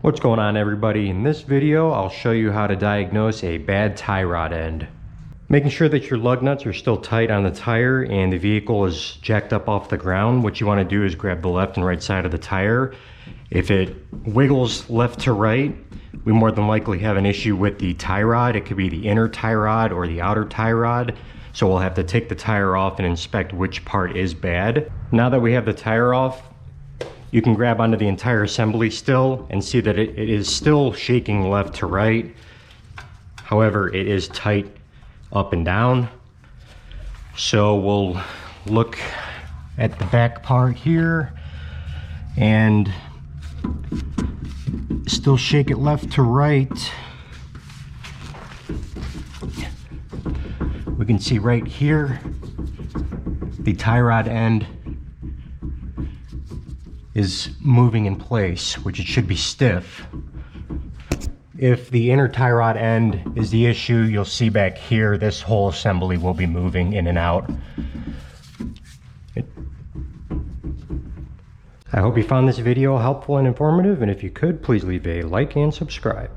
What's going on, everybody? In this video I'll show you how to diagnose a bad tie rod end. Making sure that your lug nuts are still tight on the tire and the vehicle is jacked up off the ground. What you want to do is grab the left and right side of the tire. If it wiggles left to right, we more than likely have an issue with the tie rod. It could be the inner tie rod or the outer tie rod. So we'll have to take the tire off and inspect which part is bad. Now that we have the tire off, you can grab onto the entire assembly still and see that it is still shaking left to right. However, it is tight up and down. So we'll look at the back part here and still shake it left to right. We can see right here the tie rod end is moving in place, which it should be stiff. If the inner tie rod end is the issue, you'll see back here this whole assembly will be moving in and out. I hope you found this video helpful and informative, and if you could, please leave a like and subscribe.